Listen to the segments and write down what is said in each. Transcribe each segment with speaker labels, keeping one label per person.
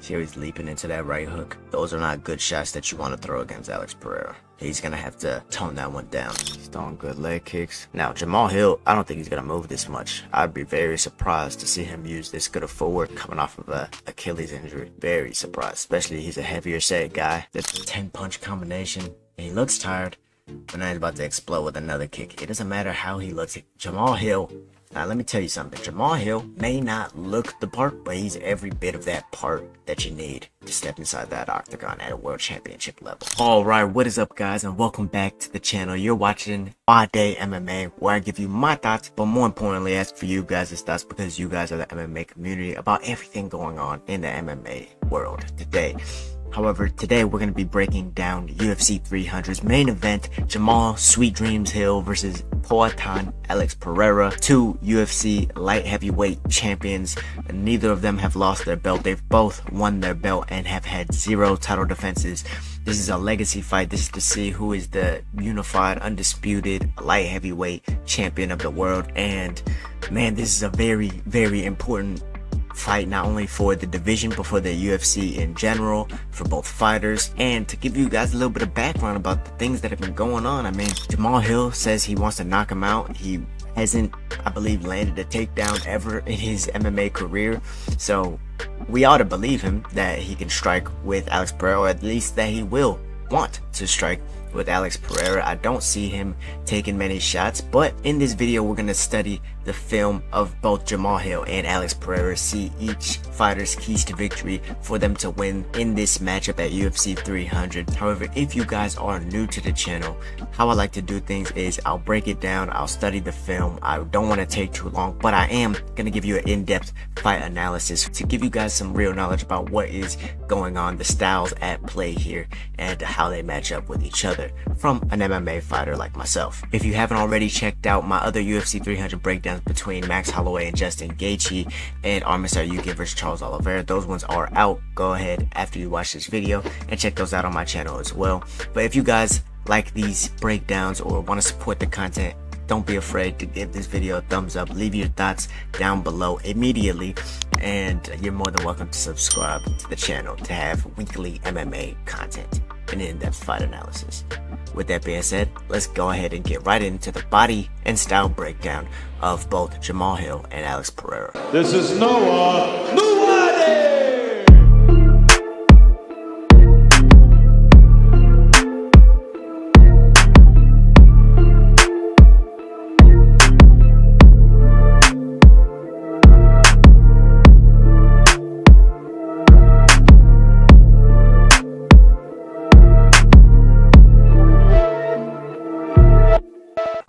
Speaker 1: See how he's leaping into that right hook? Those are not good shots that you want to throw against Alex Pereira. He's going to have to tone that one down. He's throwing good leg kicks. Now, Jamahal Hill, I don't think he's going to move this much. I'd be very surprised to see him use this good of forward coming off of a Achilles injury. Very surprised, especially he's a heavier set guy. The 10-punch combination, and he looks tired, but now he's about to explode with another kick. It doesn't matter how he looks. Jamahal Hill, now let me tell you something. Jamahal Hill may not look the part, but he's every bit of that part that you need to step inside that octagon at a world championship level. Alright, what is up guys, and welcome back to the channel. You're watching Nwadei MMA, where I give you my thoughts, but more importantly ask for you guys' thoughts, because you guys are the MMA community, about everything going on in the MMA world today. However, today we're going to be breaking down UFC 300's main event, Jamahal Sweet Dreams Hill versus Poatan Alex Pereira, two UFC light heavyweight champions. Neither of them have lost their belt. They've both won their belt and have had 0 title defenses. This is a legacy fight. This is to see who is the unified, undisputed light heavyweight champion of the world. And man, this is a very, very important fight, not only for the division but for the UFC in general, for both fighters. And to give you guys a little bit of background about the things that have been going on, I mean, Jamahal Hill says he wants to knock him out. He hasn't, I believe, landed a takedown ever in his MMA career, so we ought to believe him that he can strike with Alex Pereira, or at least that he will want to strike with Alex Pereira. I don't see him taking many shots, but in this video we're going to study the film of both Jamahal Hill and Alex Pereira, see each fighter's keys to victory for them to win in this matchup at UFC 300. However, if you guys are new to the channel, how I like to do things is I'll break it down, I'll study the film. I don't want to take too long, but I am going to give you an in-depth fight analysis to give you guys some real knowledge about what is going on, the styles at play here, and how they match up with each other from an MMA fighter like myself. If you haven't already checked out my other UFC 300 breakdowns between Max Holloway and Justin Gaethje and Arman versus Charles Oliveira, those ones are out. Go ahead after you watch this video and check those out on my channel as well. But if you guys like these breakdowns or want to support the content, don't be afraid to give this video a thumbs up. Leave your thoughts down below immediately, and you're more than welcome to subscribe to the channel to have weekly MMA content and in-depth fight analysis. With that being said, let's go ahead and get right into the body and style breakdown of both Jamahal Hill and Alex Pereira.
Speaker 2: This is Nwadei!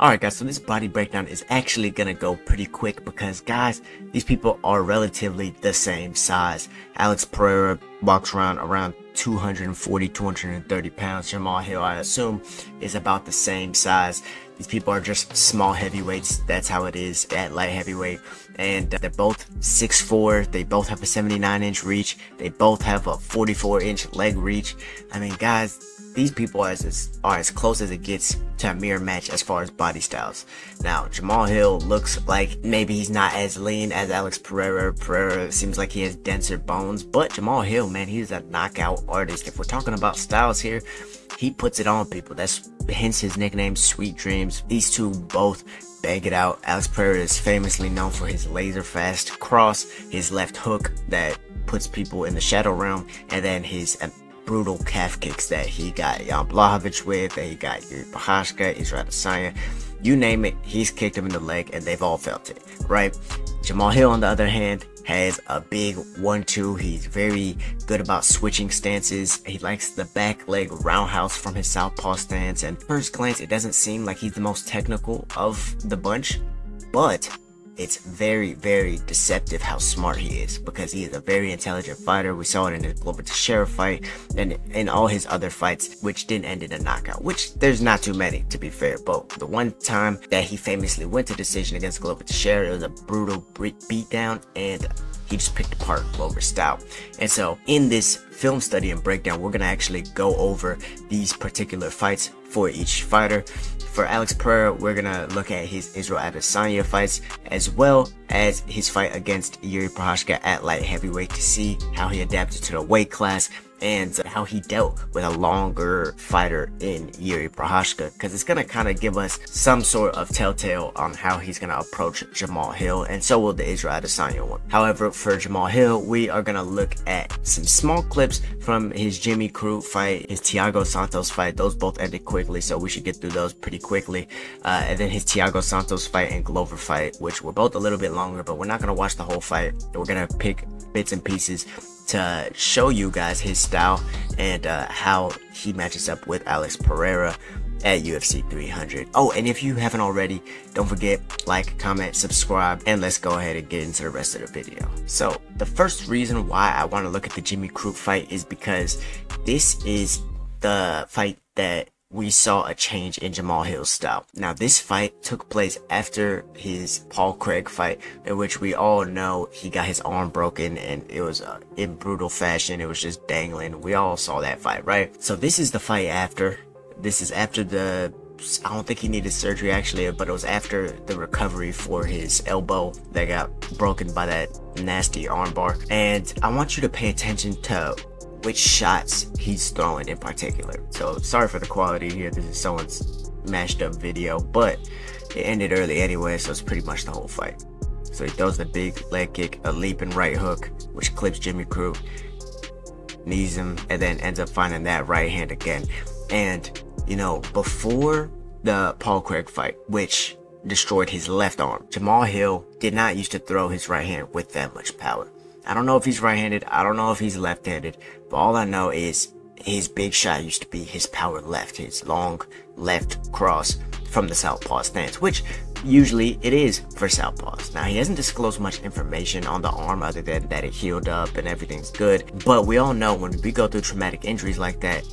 Speaker 1: Alright guys, so this body breakdown is actually gonna go pretty quick because guys, these people are relatively the same size. Alex Pereira walks around 240, 230 pounds. Jamahal Hill, I assume, is about the same size. These people are just small heavyweights. That's how it is at light heavyweight. And they're both 6'4". They both have a 79-inch reach. They both have a 44-inch leg reach. I mean, guys, these people are as close as it gets to a mirror match as far as body styles. Now, Jamahal Hill looks like maybe he's not as lean as Alex Pereira. Pereira seems like he has denser bones, but Jamahal Hill, man, he's a knockout artist. If we're talking about styles here, he puts it on people. That's hence his nickname, Sweet Dreams. These two both bang it out. Alex Pereira is famously known for his laser fast cross, his left hook that puts people in the shadow realm, and then his brutal calf kicks that he got Jan Blachowicz with, that he got Prochazka, Adesanya, you name it, he's kicked him in the leg and they've all felt it, right? Jamahal Hill, on the other hand, has a big 1-2. He's very good about switching stances. He likes the back leg roundhouse from his southpaw stance, and first glance it doesn't seem like he's the most technical of the bunch, but it's very, very deceptive how smart he is, because he is a very intelligent fighter. We saw it in his Glover Teixeira fight and in all his other fights, which didn't end in a knockout, which there's not too many, to be fair. But the one time that he famously went to decision against Glover Teixeira, it was a brutal beatdown, and he just picked apart Glover's style. And so in this film study and breakdown. We're gonna actually go over these particular fights for each fighter. For Alex Pereira, we're gonna look at his Israel Adesanya fights as well as his fight against Jiri Prochazka at light heavyweight to see how he adapted to the weight class and how he dealt with a longer fighter in Jiri Prochazka, because it's gonna kind of give us some sort of telltale on how he's gonna approach Jamahal Hill, and so will the Israel Adesanya one. However, for Jamahal Hill, we are gonna look at some small clips from his Crute fight, his Thiago Santos fight. Those both ended quickly, so we should get through those pretty quickly. And then his Thiago Santos fight and Glover fight, which were both a little bit longer, but we're not gonna watch the whole fight. We're gonna pick bits and pieces to show you guys his style and how he matches up with Alex Pereira at UFC 300. Oh, and if you haven't already, don't forget, like, comment, subscribe, and let's go ahead and get into the rest of the video. So the first reason why I want to look at the Crute fight is because this is the fight that we saw a change in Jamahal Hill's style. Now, this fight took place after his Paul Craig fight, in which we all know he got his arm broken, and it was in brutal fashion. It was just dangling. We all saw that fight, right? So this is the fight after. This is after the, I don't think he needed surgery actually, but it was after the recovery for his elbow that got broken by that nasty armbar. And I want you to pay attention to which shots he's throwing in particular. So sorry for the quality here. This is someone's mashed up video, but it ended early anyway, so it's pretty much the whole fight. So he throws the big leg kick, a leaping right hook, which clips Crute, knees him, and then ends up finding that right hand again. And you know, before the Paul Craig fight, which destroyed his left arm, Jamahal Hill did not used to throw his right hand with that much power. I don't know if he's right-handed, I don't know if he's left-handed, but all I know is his big shot used to be his power left, his long left cross from the southpaw stance, which usually it is for southpaws. Now, he hasn't disclosed much information on the arm other than that it healed up and everything's good, but we all know when we go through traumatic injuries like that,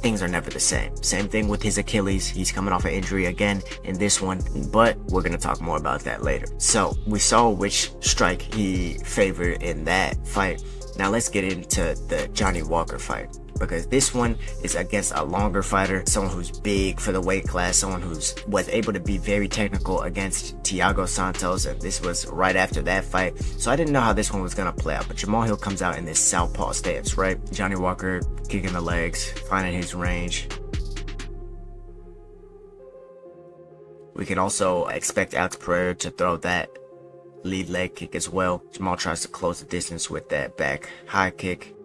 Speaker 1: things are never the same. Same thing with his Achilles. He's coming off an injury again in this one, but we're going to talk more about that later. So we saw which strike he favored in that fight. Now let's get into the Johnny Walker fight, because this one is against a longer fighter, someone who's big for the weight class, someone who's was able to be very technical against Thiago Santos, and this was right after that fight. So I didn't know how this one was going to play out, but Jamahal Hill comes out in this southpaw stance, right? Johnny Walker kicking the legs, finding his range. We can also expect Alex Pereira to throw that lead leg kick as well. Jamahal tries to close the distance with that back high kick.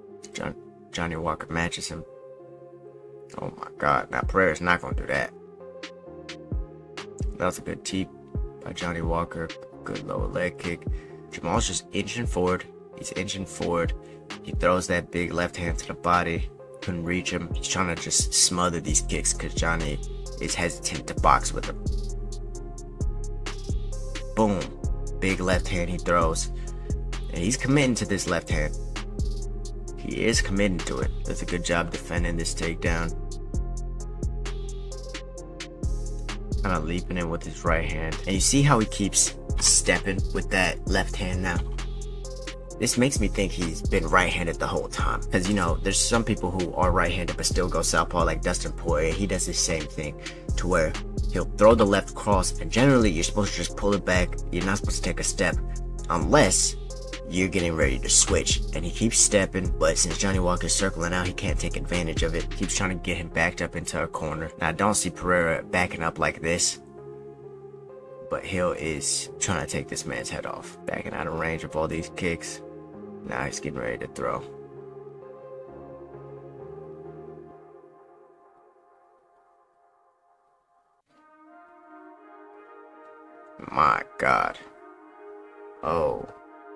Speaker 1: Johnny Walker matches him. Oh my god, now Pereira's not going to do that. That was a good teep by Johnny Walker. Good lower leg kick. Jamal's just inching forward. He's inching forward. He throws that big left hand to the body. Couldn't reach him. He's trying to just smother these kicks because Johnny is hesitant to box with him. Boom. Big left hand he throws. And he's committing to this left hand. He is committing to it. Does a good job defending this takedown. Kind of leaping in with his right hand. And you see how he keeps stepping with that left hand now? This makes me think he's been right-handed the whole time. Because, you know, there's some people who are right-handed but still go southpaw, like Dustin Poirier. He does the same thing, to where he'll throw the left cross, and generally you're supposed to just pull it back. You're not supposed to take a step unless you're getting ready to switch. And he keeps stepping, but since Johnny Walker's circling out, he can't take advantage of it. Keeps trying to get him backed up into a corner. Now, I don't see Pereira backing up like this, but Hill is trying to take this man's head off. Backing out of range of all these kicks. Now he's getting ready to throw. My God. Oh,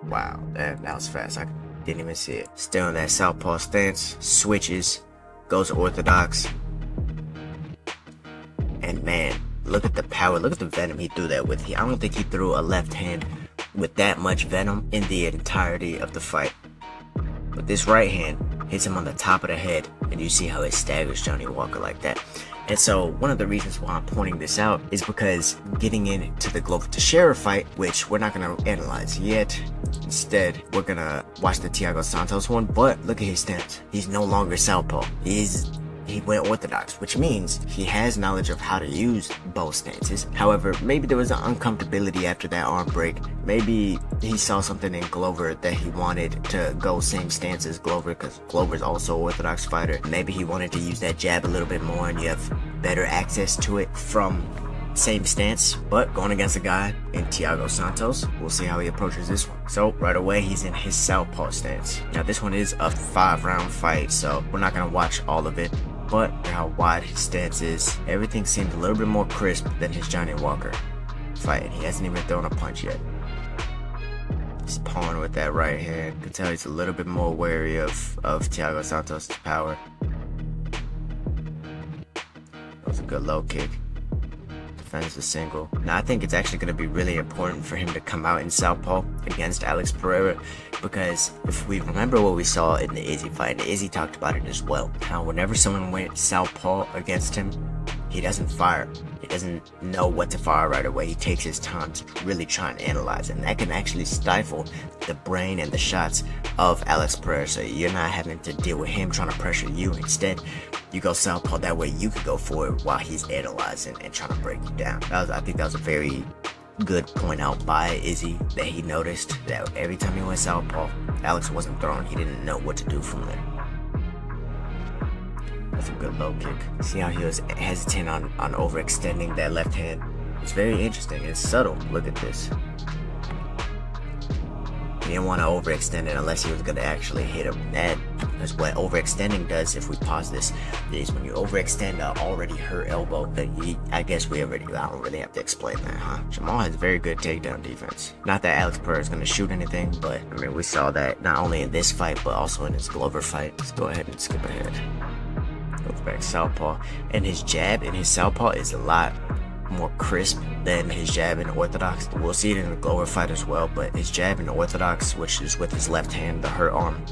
Speaker 1: wow. That was fast. I didn't even see it. Still in that southpaw stance. Switches. Goes orthodox. And man, look at the power. Look at the venom he threw that with. I don't think he threw a left hand with that much venom in the entirety of the fight. But this right hand hits him on the top of the head, and you see how it staggers Johnny Walker like that. And so one of the reasons why I'm pointing this out is because getting into the Glover Teixeira fight, which we're not going to analyze yet, instead we're going to watch the Thiago Santos one, but look at his stance. He's no longer southpaw. He went orthodox, which means he has knowledge of how to use both stances. However, maybe there was an uncomfortability after that arm break. Maybe he saw something in Glover that he wanted to go same stance as Glover, because Glover's also an orthodox fighter. Maybe he wanted to use that jab a little bit more and you have better access to it from same stance. But going against a guy in Thiago Santos, we'll see how he approaches this one. So right away, he's in his southpaw stance. Now this one is a 5-round fight, so we're not going to watch all of it. But how wide his stance is, everything seems a little bit more crisp than his Johnny Walker fight. He hasn't even thrown a punch yet. He's pawing with that right hand. You can tell he's a little bit more wary of Thiago Santos' power. That was a good low kick. Defends the single. Now I think it's actually going to be really important for him to come out in southpaw against Alex Pereira, because if we remember what we saw in the Izzy fight, and Izzy talked about it as well, how whenever someone went southpaw against him, he doesn't fire. He doesn't know what to fire right away. He takes his time to really try and analyze, and that can actually stifle the brain and the shots of Alex Pereira. So you're not having to deal with him trying to pressure you. Instead, you go southpaw. That way you can go forward while he's analyzing and trying to break you down. I think that was a very good point out by Izzy, that he noticed that every time he went southpaw, Alex wasn't throwing. He didn't know what to do from there. That's a good low kick. See how he was hesitant on overextending that left hand. It's very interesting. It's subtle. Look at this. He didn't want to overextend it unless he was going to actually hit him. Because what overextending does, if we pause this, is when you overextend an already hurt elbow, I guess I don't really have to explain that, huh? Jamahal has very good takedown defense. Not that Alex Pereira is going to shoot anything, but I mean, we saw that not only in this fight, but also in his Glover fight. Let's go ahead and skip ahead. Goes back southpaw. And his jab in his southpaw is a lot more crisp than his jab in orthodox. We'll see it in the Glover fight as well, but his jab in orthodox, which is with his left hand, the hurt arm,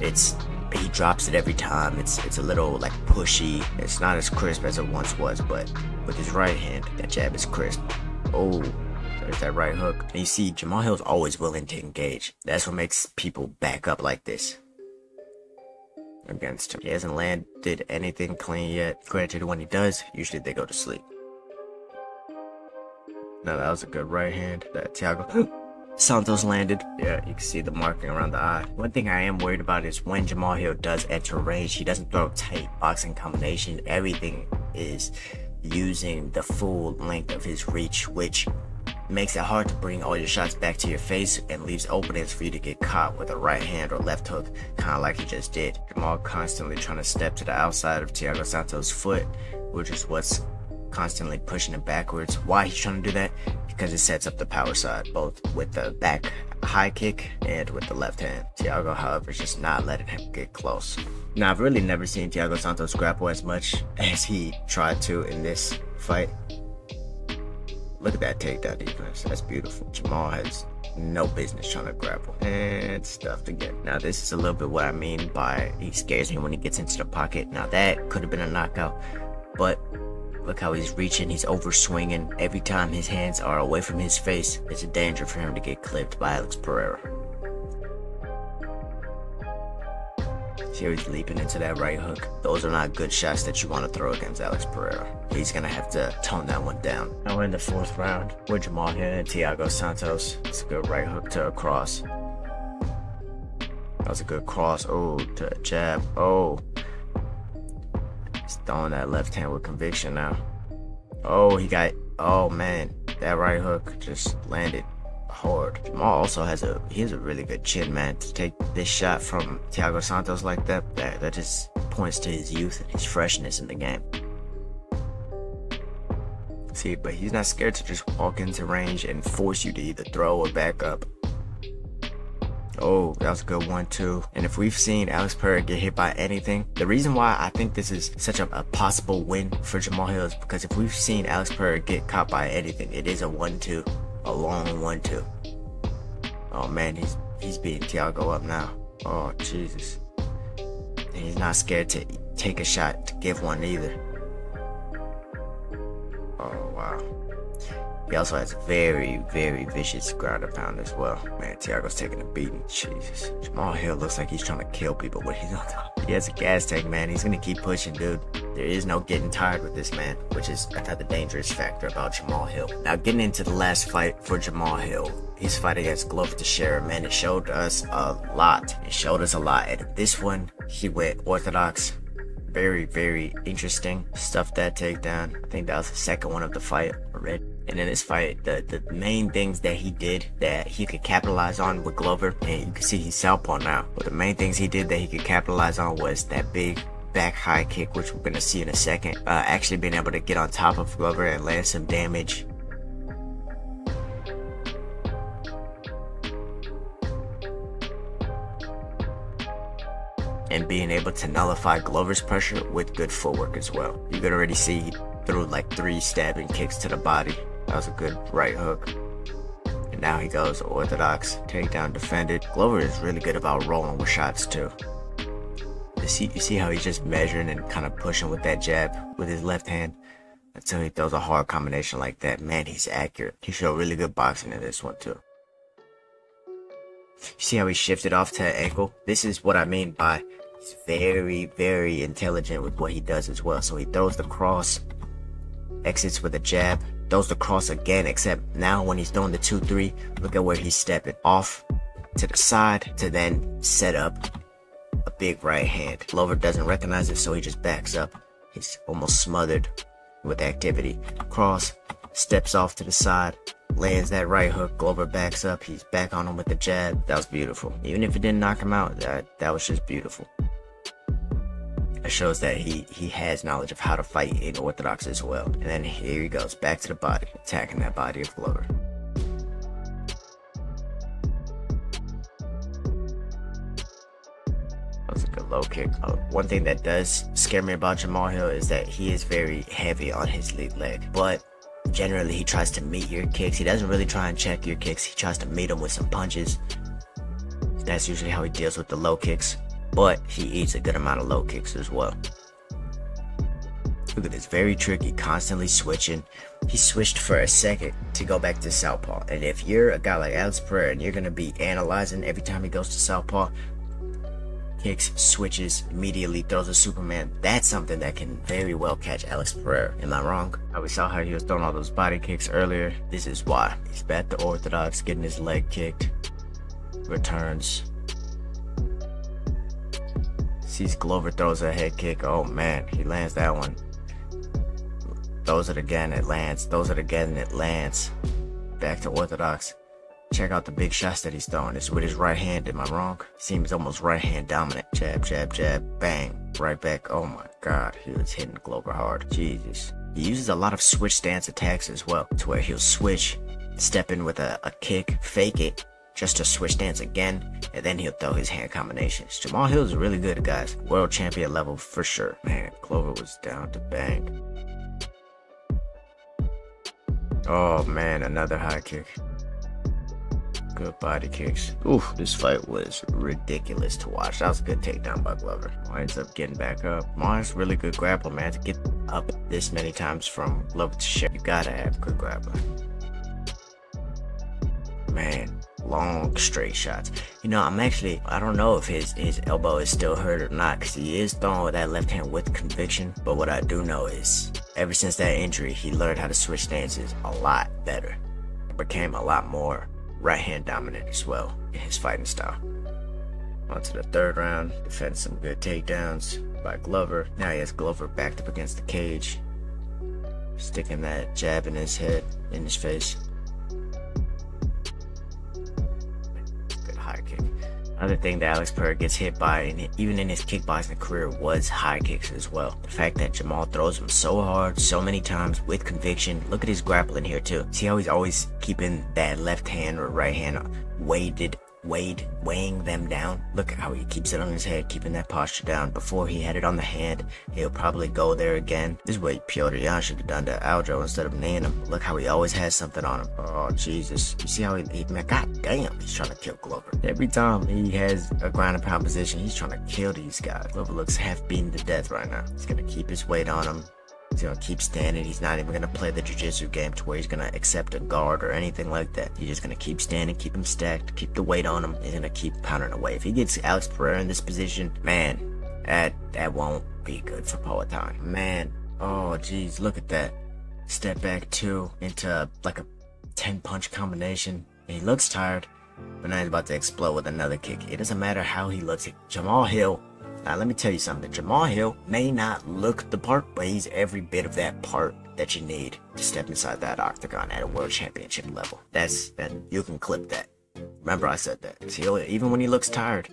Speaker 1: he drops it every time. It's a little like pushy. It's not as crisp as it once was, but with his right hand, that jab is crisp. Oh, there's that right hook. And you see, Jamahal always willing to engage. That's what makes people back up like this against him. He hasn't landed anything clean yet. Granted, when he does, usually they go to sleep. Now that was a good right hand that Thiago Santos landed. Yeah, you can see the marking around the eye. One thing I am worried about is when Jamahal does enter range, he doesn't throw tight boxing combination. Everything is using the full length of his reach, which makes it hard to bring all your shots back to your face and leaves openings for you to get caught with a right hand or left hook, kind of like he just did. Jamahal constantly trying to step to the outside of Thiago Santos' foot, which is what's constantly pushing it backwards. Why he's trying to do that? Because it sets up the power side, both with the back high kick and with the left hand. Thiago, however, is just not letting him get close. Now, I've really never seen Thiago Santos grapple as much as he tried to in this fight. Look at that takedown defense. That's beautiful. Jamahal has no business trying to grapple. And stuffed again. Now, this is a little bit what I mean by he scares me when he gets into the pocket. Now, that could have been a knockout, but look how he's reaching, he's over swinging. Every time his hands are away from his face, it's a danger for him to get clipped by Alex Pereira. See how he's leaping into that right hook? Those are not good shots that you want to throw against Alex Pereira. He's going to have to tone that one down. Now we're in the 4th round with Jamahal and Thiago Santos. It's a good right hook to a cross. That was a good cross. Oh, to a jab. Oh. He's throwing that left hand with conviction now. Oh, oh man, that right hook just landed hard. Jamahal also has a really good chin, man. To take this shot from Thiago Santos like that just points to his youth and his freshness in the game. See, but he's not scared to just walk into range and force you to either throw or back up. Oh, that was a good one too. And if we've seen Alex Pereira get hit by anything, the reason why I think this is such a possible win for Jamahal is because if we've seen Alex Pereira get caught by anything, it is a 1-2, a long 1-2. Oh man, he's beating Thiago up now. Oh Jesus. And he's not scared to take a shot, to give one either. Oh, wow. He also has very, very vicious ground and pound as well. Man, Thiago's taking a beating. Jesus. Jamahal Hill looks like he's trying to kill people when he's on top. He has a gas tank, man. He's going to keep pushing, dude. There is no getting tired with this man, which is another dangerous factor about Jamahal Hill. Now, getting into the last fight for Jamahal Hill. His fight against Glover Teixeira, man, it showed us a lot. It showed us a lot. And this one, he went orthodox. Very, very interesting. Stuffed that takedown. I think that was the second one of the fight already. And in this fight, the main things that he did that he could capitalize on with Glover, and you can see he's southpaw now, but the main things he did that he could capitalize on was that big back high kick, which we're going to see in a second. Actually being able to get on top of Glover and land some damage. And being able to nullify Glover's pressure with good footwork as well. You could already see he threw like 3 stabbing kicks to the body. That was a good right hook. And now he goes orthodox, takedown defended. Glover is really good about rolling with shots too. You see how he's just measuring and kind of pushing with that jab with his left hand until he throws a hard combination like that. Man, he's accurate. He showed really good boxing in this one too. You see how he shifted off to an ankle? This is what I mean by he's very, very intelligent with what he does as well. So he throws the cross, exits with a jab, throws the cross again, except now when he's throwing the 2-3, look at where he's stepping off to the side to then set up a big right hand. Glover doesn't recognize it, so he just backs up. He's almost smothered with activity. Cross, steps off to the side, lands that right hook. Glover backs up. He's back on him with the jab. That was beautiful. Even if it didn't knock him out, that was just beautiful. It shows that he has knowledge of how to fight in orthodox as well. And then here he goes, back to the body, attacking that body of Glover. That was a good low kick. One thing that does scare me about Jamahal Hill is that he is very heavy on his lead leg. But generally, he tries to meet your kicks. He doesn't really try and check your kicks. He tries to meet them with some punches. That's usually how he deals with the low kicks. But he eats a good amount of low kicks as well. Look at this, very tricky, constantly switching. He switched for a second to go back to southpaw. And if you're a guy like Alex Pereira and you're going to be analyzing every time he goes to southpaw, kicks, switches, immediately throws a Superman, that's something that can very well catch Alex Pereira. Am I wrong? We saw how he was throwing all those body kicks earlier. This is why. He's back to orthodox, getting his leg kicked. Returns. Sees Glover throws a head kick. Oh man, he lands that one. Throws it again, it lands. Throws it again, it lands. Back to orthodox. Check out the big shots that he's throwing. It's with his right hand. Am I wrong? Seems almost right hand dominant. Jab, jab, jab, bang. Right back. Oh my god, he was hitting Glover hard. Jesus. He uses a lot of switch stance attacks as well, to where he'll switch, step in with a kick, fake it, just to switch stance again, and then he'll throw his hand combinations. Jamahal Hill is really good, guys. World champion level for sure. Man, Glover was down to bang. Oh man, another high kick. Good body kicks. Oof, this fight was ridiculous to watch. That was a good takedown by Glover. Ends up getting back up. Mar's really good grappler, man. To get up this many times from Glover to share, you gotta have good grappling. Man, long straight shots. You know, I don't know if his elbow is still hurt or not, because he is throwing with that left hand with conviction. But what I do know is, ever since that injury, he learned how to switch stances a lot better. It became a lot more right hand dominant as well in his fighting style. On to the third round, defends some good takedowns by Glover. Now he has Glover backed up against the cage, sticking that jab in his head, in his face. Good high kick. Another thing that Alex Pereira gets hit by, and even in his kickboxing career, was high kicks as well. The fact that Jamahal throws them so hard, so many times with conviction. Look at his grappling here too. See how he's always keeping that left hand or right hand weighing them down. Look at how he keeps it on his head, keeping that posture down. Before he had it on the hand, he'll probably go there again. This is what Piotr Jan should have done to Aljo instead of kneeing him. Look how he always has something on him. Oh Jesus, you see how he man, god damn, he's trying to kill Glover. Every time he has a ground and pound position, he's trying to kill these guys. Glover looks half beaten to death right now. He's gonna keep his weight on him. He's gonna keep standing. He's not even gonna play the jiu-jitsu game to where he's gonna accept a guard or anything like that. He's just gonna keep standing, keep him stacked, keep the weight on him. He's gonna keep pounding away. If he gets Alex Pereira in this position, man, that won't be good for Poatan. Man, oh geez, look at that. Step back 2 into like a 10-punch combination. And he looks tired, but now he's about to explode with another kick. It doesn't matter how he looks. Jamahal Hill, now let me tell you something. Jamahal Hill may not look the part, but he's every bit of that part that you need to step inside that octagon at a world championship level. You can clip that. Remember I said that. So even when he looks tired,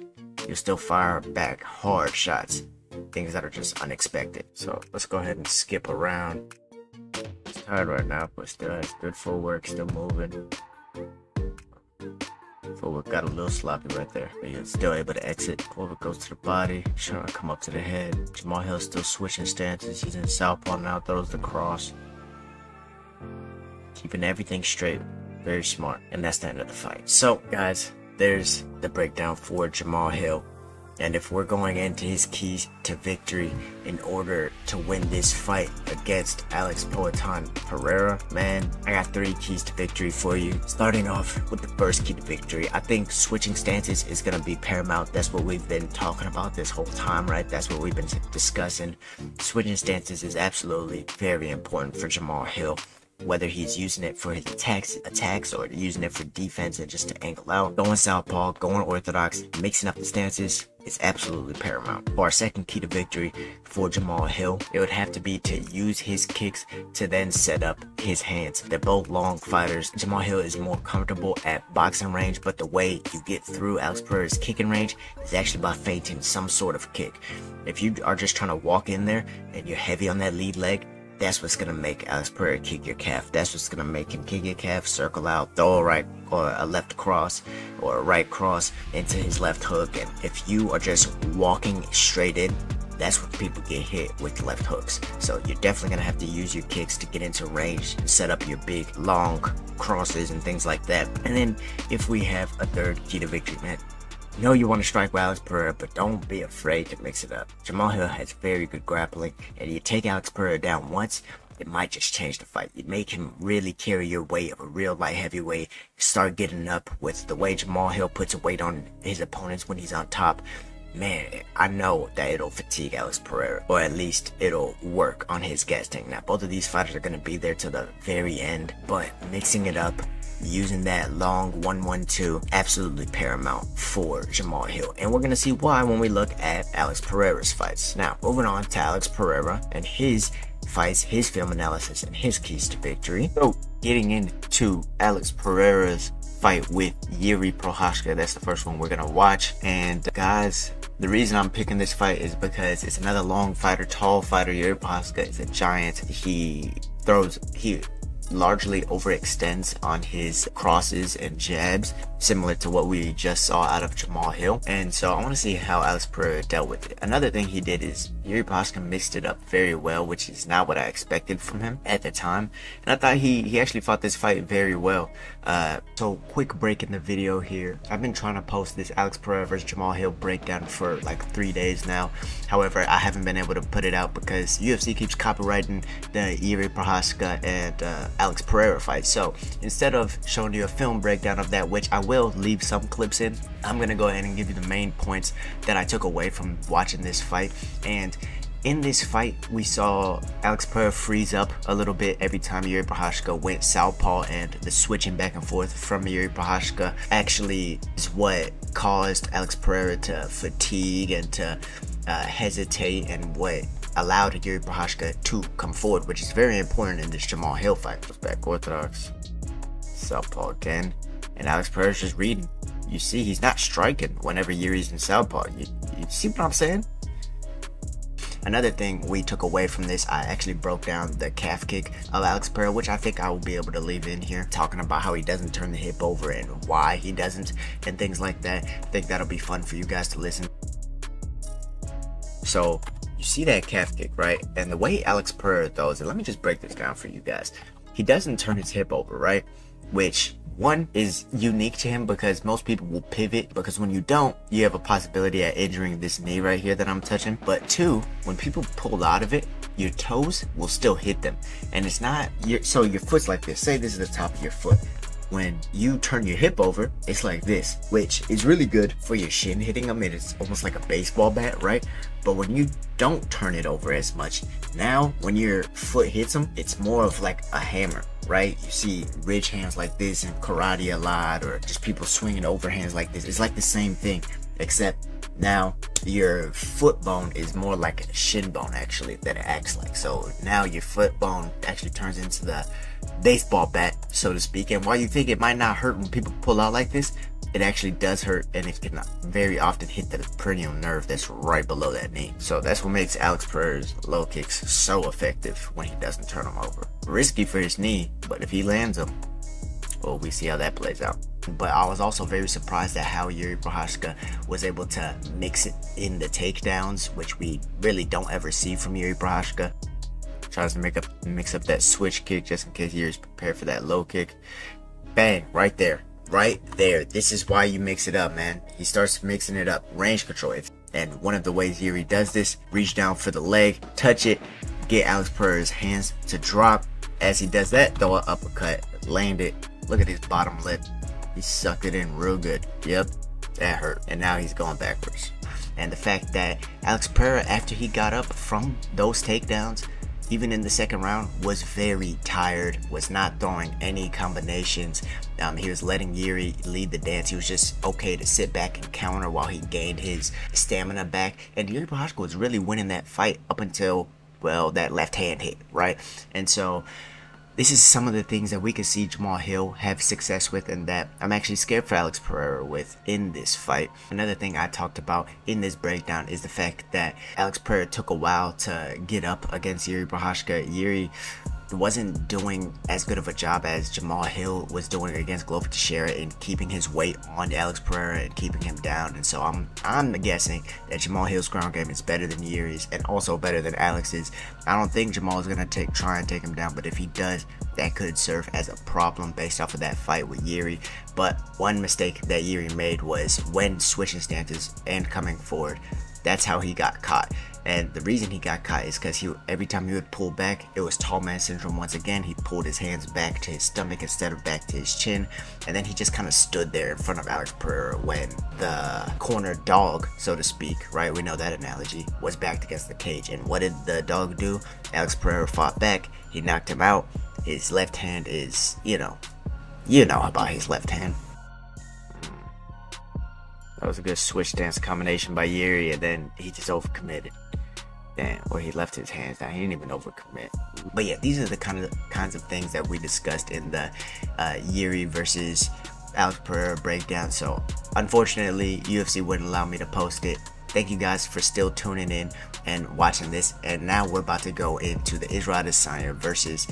Speaker 1: he'll still fire back hard shots. Things that are just unexpected. So let's go ahead and skip around. He's tired right now, but still has good footwork, still moving. Footwork got a little sloppy right there, but he's still able to exit. Footwork goes to the body, trying to come up to the head. Jamahal Hill still switching stances. He's in southpaw now, throws the cross. Keeping everything straight. Very smart. And that's the end of the fight. So, guys, there's the breakdown for Jamahal Hill. And if we're going into his keys to victory in order to win this fight against Alex Poatan Pereira, man, I got 3 keys to victory for you. Starting off with the first key to victory, I think switching stances is going to be paramount. That's what we've been talking about this whole time, right? That's what we've been discussing. Switching stances is absolutely very important for Jamahal Hill. Whether he's using it for his attacks or using it for defense and just to angle out. Going southpaw, going orthodox, mixing up the stances is absolutely paramount. For our second key to victory for Jamahal Hill, it would have to be to use his kicks to then set up his hands. They're both long fighters. Jamahal Hill is more comfortable at boxing range, but the way you get through Alex Pereira's kicking range is actually by feinting some sort of kick. If you are just trying to walk in there and you're heavy on that lead leg, that's what's gonna make Alex Pereira kick your calf. That's what's gonna make him kick your calf, circle out, throw a right or a left cross or a right cross into his left hook. And if you are just walking straight in, that's when people get hit with left hooks. So you're definitely gonna have to use your kicks to get into range and set up your big long crosses and things like that. And then if we have a third key to victory, man, you know you want to strike with Alex Pereira, but don't be afraid to mix it up. Jamahal Hill has very good grappling, and you take Alex Pereira down once, it might just change the fight. You make him really carry your weight of a real light heavyweight. Start getting up with the way Jamahal Hill puts a weight on his opponents when he's on top. Man, I know that it'll fatigue Alex Pereira, or at least it'll work on his gas tank. Now, both of these fighters are going to be there to the very end, but mixing it up, using that long 1-1-2, absolutely paramount for Jamahal Hill. And we're going to see why when we look at Alex Pereira's fights. Now, moving on to Alex Pereira and his fights, his film analysis, and his keys to victory. So, getting into Alex Pereira's fight with Jiri Prochazka, that's the first one we're going to watch. And guys, the reason I'm picking this fight is because it's another long fighter, tall fighter. Jiri Prochazka is a giant. He largely overextends on his crosses and jabs, similar to what we just saw out of Jamahal Hill. And so I want to see how Alex Pereira dealt with it. Another thing he did is Jiri Prochazka mixed it up very well, which is not what I expected from him at the time. And I thought he actually fought this fight very well. So quick break in the video here. I've been trying to post this Alex Pereira versus Jamahal Hill breakdown for like 3 days now. However, I haven't been able to put it out because UFC keeps copyrighting the Jiri Prochazka and Alex Pereira fight. So instead of showing you a film breakdown of that, which I will leave some clips in, I'm gonna go ahead and give you the main points that I took away from watching this fight. And in this fight, we saw Alex Pereira freeze up a little bit every time Jiri Prochazka went southpaw, and the switching back and forth from Jiri Prochazka actually is what caused Alex Pereira to fatigue and to hesitate, and what allowed Jiri Prochazka to come forward, which is very important in this Jamahal Hill fight. Goes back orthodox, southpaw again, and Alex Pereira's just reading. You see, he's not striking whenever Jiri's in southpaw. You see what I'm saying? Another thing we took away from this, I actually broke down the calf kick of Alex Pereira, which I think I will be able to leave in here, talking about how he doesn't turn the hip over and why he doesn't and things like that. I think that'll be fun for you guys to listen. So you see that calf kick, right? And the way Alex Pereira throws it, let me just break this down for you guys. He doesn't turn his hip over, right? Which, one, is unique to him because most people will pivot, because when you don't, you have a possibility at injuring this knee right here that I'm touching. But two, when people pull out of it, your toes will still hit them. And it's not, so your foot's like this. Say this is the top of your foot. When you turn your hip over, it's like this, which is really good for your shin hitting them. It's almost like a baseball bat, right? But when you don't turn it over as much, now when your foot hits them, it's more of like a hammer, right? You see ridge hands like this in karate a lot, or just people swinging over hands like this. It's like the same thing, except now your foot bone is more like a shin bone actually that it acts like. So now your foot bone actually turns into the baseball bat, so to speak. And while you think it might not hurt when people pull out like this, it actually does hurt, and it can very often hit the peroneal nerve that's right below that knee. So that's what makes Alex Pereira's low kicks so effective when he doesn't turn them over. Risky for his knee, but if he lands them, well, we see how that plays out. But I was also very surprised at how Jiri Prochazka was able to mix it in the takedowns, which we really don't ever see from Jiri Prochazka. Tries to mix up that switch kick just in case Jiri's prepared for that low kick. Bang, right there. Right there. This is why you mix it up, man. He starts mixing it up. Range control. And one of the ways Jiri does this, reach down for the leg, touch it, get Alex Pereira's hands to drop. As he does that, throw an uppercut, land it. Look at his bottom lip. He sucked it in real good. Yep, that hurt. And now he's going backwards. And the fact that Alex Pereira, after he got up from those takedowns, even in the second round, was very tired, was not throwing any combinations. He was letting Jiri lead the dance. He was just okay to sit back and counter while he gained his stamina back. And Jiri Prochazka was really winning that fight up until, well, that left hand hit, right? And so this is some of the things that we could see Jamahal Hill have success with, and that I'm actually scared for Alex Pereira with in this fight. Another thing I talked about in this breakdown is the fact that Alex Pereira took a while to get up against Jiri Prochazka. Jiri wasn't doing as good of a job as Jamahal Hill was doing against Teixeira in keeping his weight on Alex Pereira and keeping him down. And so I'm guessing that Jamahal Hill's ground game is better than Jiri's and also better than Alex's. I don't think Jamahal is going to try and take him down, but if he does, that could serve as a problem based off of that fight with Jiri. But one mistake that Jiri made was when switching stances and coming forward. That's how he got caught. And the reason he got caught is because every time he would pull back, it was tall man syndrome once again. He pulled his hands back to his stomach instead of back to his chin. And then he just kind of stood there in front of Alex Pereira when the corner dog, so to speak, right? We know that analogy, was backed against the cage. And what did the dog do? Alex Pereira fought back. He knocked him out. His left hand is, you know about his left hand. That was a good switch dance combination by Jiri, and then he just overcommitted. Damn, or he left his hands down. He didn't even overcommit. But yeah, these are the kinds of things that we discussed in the Jiri versus Alex Pereira breakdown. So unfortunately, UFC wouldn't allow me to post it. Thank you guys for still tuning in and watching this. And now we're about to go into the Israel Adesanya versus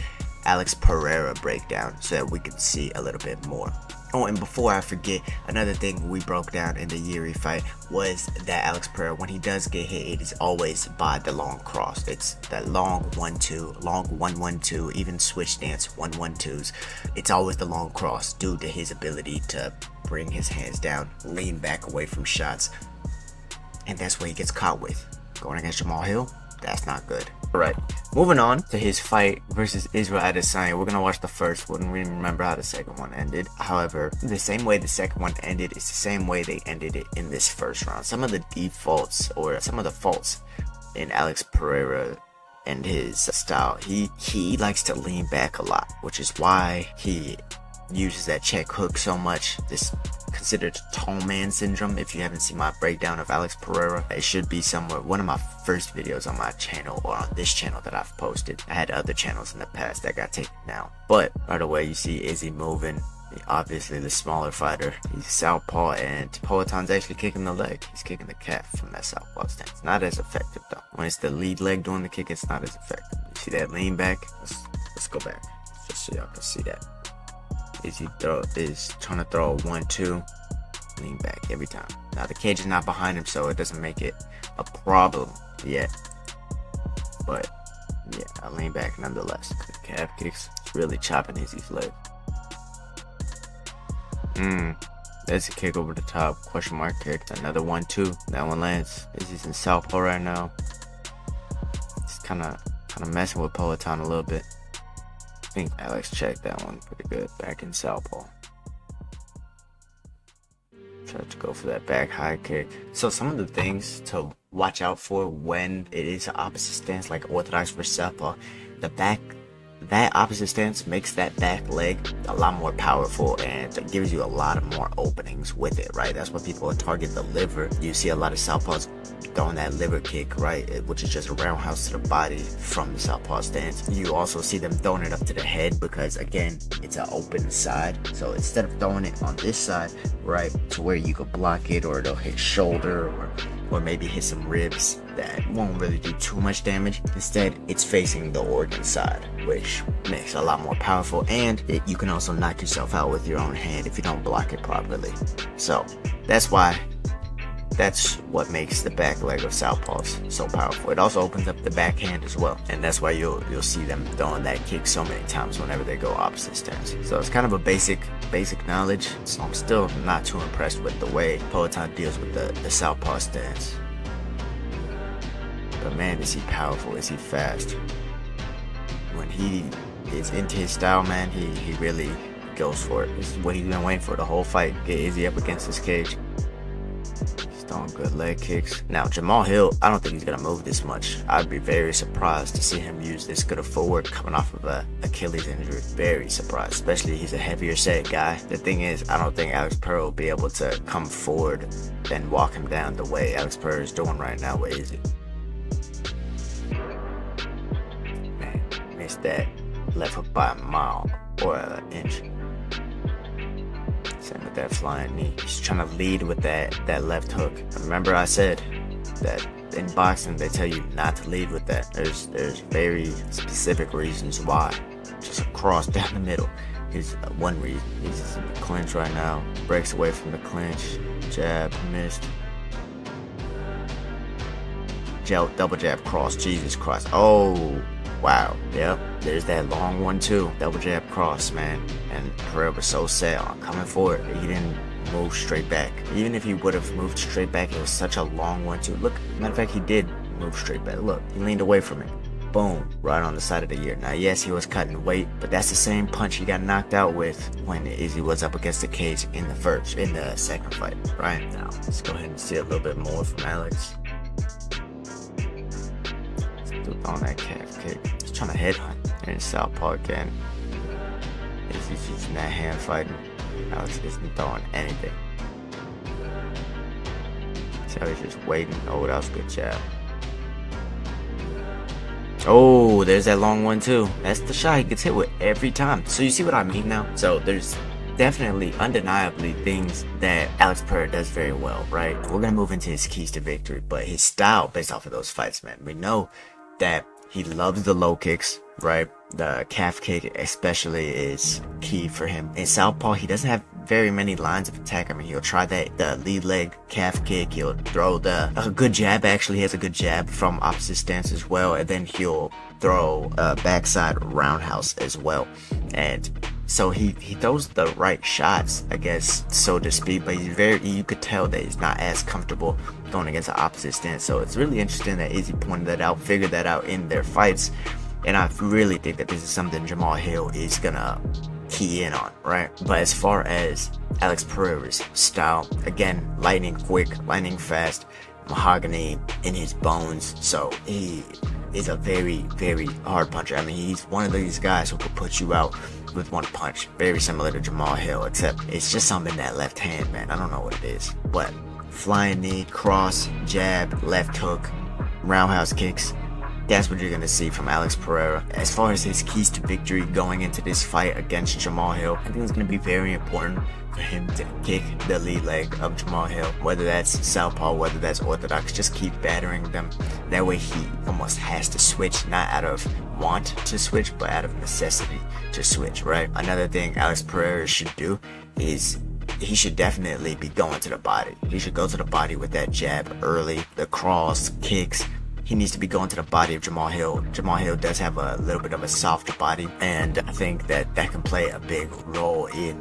Speaker 1: Alex Pereira breakdown so that we can see a little bit more. Oh, and before I forget, another thing we broke down in the Jiri fight was that Alex Pereira, when he does get hit, it is always by the long cross. It's that long 1-2, long 1-1-2, even switch stance 1-1-2s. It's always the long cross due to his ability to bring his hands down, lean back away from shots. And that's what he gets caught with. Going against Jamahal Hill, that's not good. Alright, moving on to his fight versus Israel Adesanya. We're going to watch the first one. We remember how the second one ended. However, the same way the second one ended is the same way they ended it in this first round. Some of the defaults, or some of the faults in Alex Pereira and his style, he likes to lean back a lot, which is why he uses that check hook so much. This considered tall man syndrome. If you haven't seen my breakdown of Alex Pereira, it should be somewhere, one of my first videos on my channel, or on this channel that I've posted. I had other channels in the past that got taken down, but right away you see Izzy moving. Obviously the smaller fighter, he's southpaw, and Poaton's actually kicking the leg. He's kicking the calf from that southpaw stance. Not as effective though. When it's the lead leg doing the kick, it's not as effective. You see that lean back? Let's go back just so y'all can see that. Izzy is trying to throw a 1-2, lean back every time. Now the cage is not behind him, so it doesn't make it a problem yet. But yeah, I lean back nonetheless. The calf kicks, it's really chopping Izzy's leg. That's a kick over the top, question mark kick. Another 1-2, that one lands. Izzy's in southpaw right now. It's kind of Kind of messing with Poatan a little bit. I think Alex checked that one pretty good. Back in southpaw. Tried to go for that back high kick. So some of the things to watch out for when it is an opposite stance, like orthodox versus southpaw, that opposite stance makes that back leg a lot more powerful and it gives you a lot of more openings with it, right? That's why people target the liver. You see a lot of southpaws throwing that liver kick, right? Which is just a roundhouse to the body from the southpaw stance. You also see them throwing it up to the head because, again, it's an open side. So instead of throwing it on this side, right, to where you could block it or it'll hit shoulder or maybe hit some ribs, that won't really do too much damage. Instead, it's facing the organ side, which makes it a lot more powerful, and you can also knock yourself out with your own hand if you don't block it properly. So that's what makes the back leg of southpaws so powerful. It also opens up the backhand as well, and that's why you'll see them throwing that kick so many times whenever they go opposite stance. So it's kind of a basic knowledge. So I'm still not too impressed with the way Poatan deals with the southpaw stance. But man, is he powerful, is he fast. When he is into his style, man, he really goes for it. This is what he's been waiting for the whole fight. Get Izzy up against his cage. He's throwing good leg kicks. Now, Jamahal Hill, I don't think he's going to move this much. I'd be very surprised to see him use this good of footwork coming off of a Achilles injury. Very surprised, especially he's a heavier set guy. The thing is, I don't think Alex Pereira will be able to come forward and walk him down the way Alex Pereira is doing right now with Izzy. Man, missed that left hook by a mile or an inch. Same with that flying knee. He's trying to lead with that left hook. Remember I said that in boxing they tell you not to lead with that. There's very specific reasons why. Just a cross down the middle is one reason. He's in the clinch right now. Breaks away from the clinch. Jab, missed. Double jab cross. Jesus Christ. Oh, wow. Yep. There's that long one too. Double jab cross, man. And Pereira was so set on coming forward. He didn't move straight back. Even if he would have moved straight back, it was such a long one too. Look, matter of fact, he did move straight back. Look, he leaned away from it. Boom, right on the side of the ear. Now, yes, he was cutting weight, but that's the same punch he got knocked out with when Izzy was up against the cage in the second fight, right? Now, let's go ahead and see a little bit more from Alex. Still throwing that calf kick. He's trying to headhunt in southpaw again. Izzy's using that hand fighting. Alex isn't throwing anything. So he's just waiting. Oh, that was a good jab. Oh, there's that long one too. That's the shot he gets hit with every time. So you see what I mean now? So there's definitely, undeniably, things that Alex Pereira does very well, right? We're gonna move into his keys to victory, but his style based off of those fights, man. We know that he loves the low kicks, right? The calf kick especially is key for him. In southpaw, he doesn't have very many lines of attack. I mean, he'll try the lead leg calf kick. He'll throw a good jab. Actually, he has a good jab from opposite stance as well. And then he'll throw a backside roundhouse as well. And so he throws the right shots, I guess, so to speak. But you could tell that he's not as comfortable going against the opposite stance. So it's really interesting that Izzy pointed that out, figured that out in their fights. And I really think that this is something Jamahal Hill is gonna key in on, right? But as far as Alex Pereira's style, again, lightning quick, lightning fast, mahogany in his bones. So he is a very, very hard puncher. I mean, he's one of these guys who could put you out with one punch. Very similar to Jamahal Hill, except it's just something in that left hand, man. I don't know what it is. But flying knee, cross, jab, left hook, roundhouse kicks. That's what you're going to see from Alex Pereira. As far as his keys to victory going into this fight against Jamahal Hill, I think it's going to be very important for him to kick the lead leg of Jamahal Hill. Whether that's southpaw, whether that's orthodox, just keep battering them. That way he almost has to switch, not out of want to switch, but out of necessity to switch, right? Another thing Alex Pereira should do is he should definitely be going to the body. He should go to the body with that jab early, the cross, kicks. He needs to be going to the body of Jamahal Hill. Jamahal Hill does have a little bit of a softer body, and I think that can play a big role in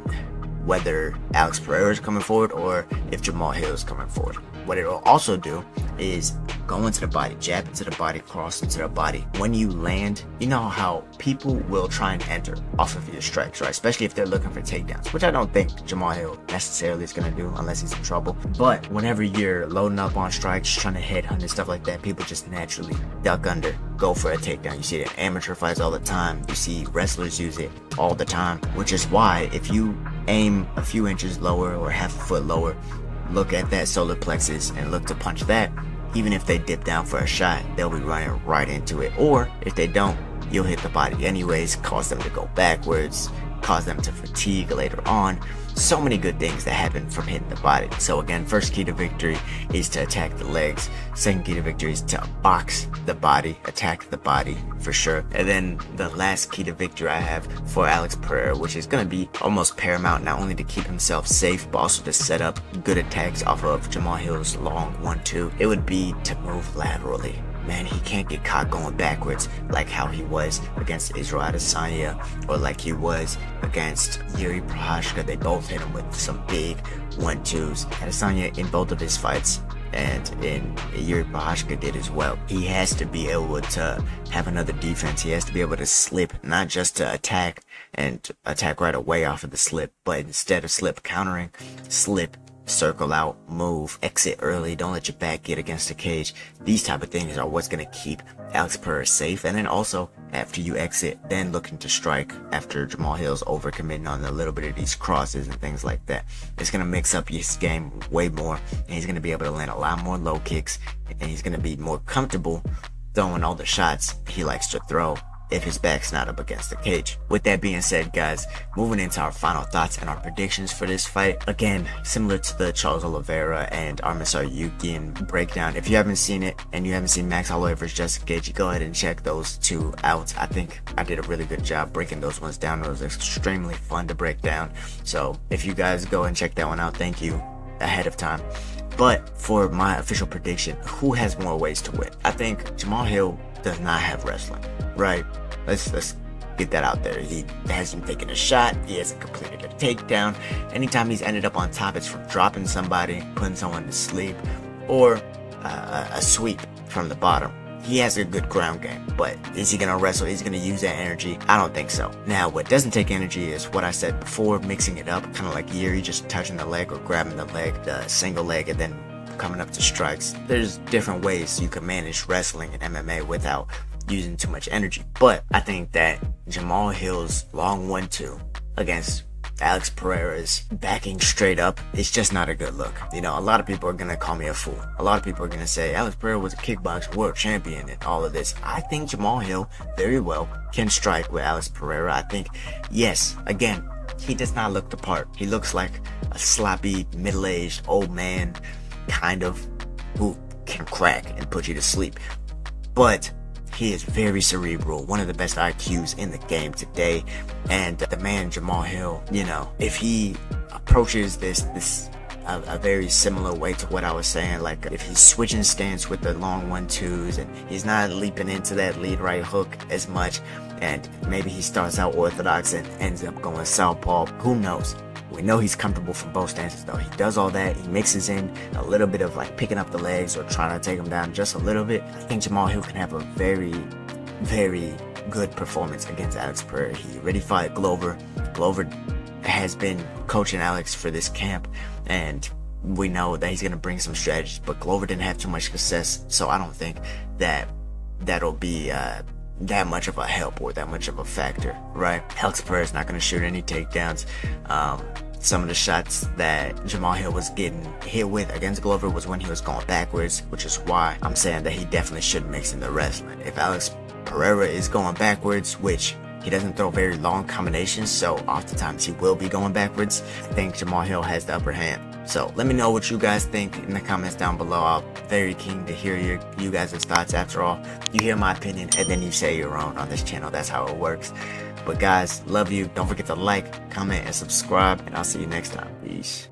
Speaker 1: whether Alex Pereira is coming forward or if Jamahal Hill is coming forward. what it'll also do is go into the body, jab into the body, cross into the body. When you land, you know how people will try and enter off of your strikes, right? Especially if they're looking for takedowns, which I don't think Jamahal Hill necessarily is going to do unless he's in trouble. But whenever you're loading up on strikes, trying to headhunt and stuff like that, people just naturally duck under, go for a takedown. You see it in amateur fights all the time. You see wrestlers use it all the time, which is why if you aim a few inches lower or half a foot lower, look at that solar plexus and look to punch that, even if they dip down for a shot, they'll be running right into it. Or if they don't, you'll hit the body anyways, cause them to go backwards, cause them to fatigue later on. So many good things that happen from hitting the body. So again, first key to victory is to attack the legs. Second key to victory is to box the body, attack the body for sure. And then the last key to victory I have for Alex Pereira, which is going to be almost paramount, not only to keep himself safe, but also to set up good attacks off of Jamahal Hill's long 1-2. It would be to move laterally. Man, he can't get caught going backwards like how he was against Israel Adesanya or like he was against Jiri Prochazka. They both hit him with some big 1-2s. Adesanya in both of his fights and in Jiri Prochazka did as well. He has to be able to have another defense. He has to be able to slip, not just to attack and attack right away off of the slip, but instead of slip countering, slip, circle out, move, exit early, don't let your back get against the cage. These type of things are what's going to keep Alex Pereira safe. And then also, after you exit, then looking to strike after Jamahal Hill's overcommitting on a little bit of these crosses and things like that. It's going to mix up his game way more, and he's going to be able to land a lot more low kicks, and he's going to be more comfortable throwing all the shots he likes to throw if his back's not up against the cage. With that being said, guys, moving into our final thoughts and our predictions for this fight. Again, similar to the Charles Oliveira and Arman Tsarukyan breakdown. If you haven't seen it and you haven't seen Max Holloway vs. Justin Gaethje, go ahead and check those two out. I think I did a really good job breaking those ones down. It was extremely fun to break down. So if you guys go and check that one out, thank you ahead of time. But for my official prediction, who has more ways to win? I think Jamahal Hill does not have wrestling, right? Let's get that out there. He hasn't taken a shot. He hasn't completed a takedown. Anytime he's ended up on top, it's from dropping somebody, putting someone to sleep, or a sweep from the bottom. He has a good ground game, but is he going to wrestle? Is he going to use that energy? I don't think so. Now, what doesn't take energy is what I said before, mixing it up, kind of like Jiri, just touching the leg or grabbing the leg, the single leg, and then coming up to strikes. There's different ways you can manage wrestling and MMA without using too much energy. But I think that Jamahal Hill's long 1-2 against Alex Pereira's backing straight up, it's just not a good look. You know, a lot of people are going to call me a fool. A lot of people are going to say Alex Pereira was a kickboxing world champion and all of this. I think Jamahal Hill very well can strike with Alex Pereira. I think, yes, again, he does not look the part. He looks like a sloppy, middle-aged old man, kind of, who can crack and put you to sleep. But he is very cerebral, one of the best IQs in the game today. And the man Jamahal Hill, you know, if he approaches this a very similar way to what I was saying, like if he's switching stance with the long 1-2s and he's not leaping into that lead right hook as much, and maybe he starts out orthodox and ends up going southpaw, who knows? We know he's comfortable from both stances though. He does all that. He mixes in a little bit of like picking up the legs or trying to take him down just a little bit. I think Jamahal Hill can have a very, very good performance against Alex Pereira. He already fought Glover. Glover has been coaching Alex for this camp, and we know that he's going to bring some strategies, but Glover didn't have too much success, so I don't think that that'll be that much of a help or that much of a factor, right? Alex Pereira's not going to shoot any takedowns. Some of the shots that Jamahal Hill was getting hit with against Glover was when he was going backwards, which is why I'm saying that he definitely should mix in the wrestling. If Alex Pereira is going backwards, which he doesn't throw very long combinations, so oftentimes he will be going backwards, I think Jamahal Hill has the upper hand. So let me know what you guys think in the comments down below. I'm very keen to hear you guys' thoughts. After all, you hear my opinion and then you say your own on this channel. That's how it works. But guys, love you. Don't forget to like, comment, and subscribe, and I'll see you next time. Peace.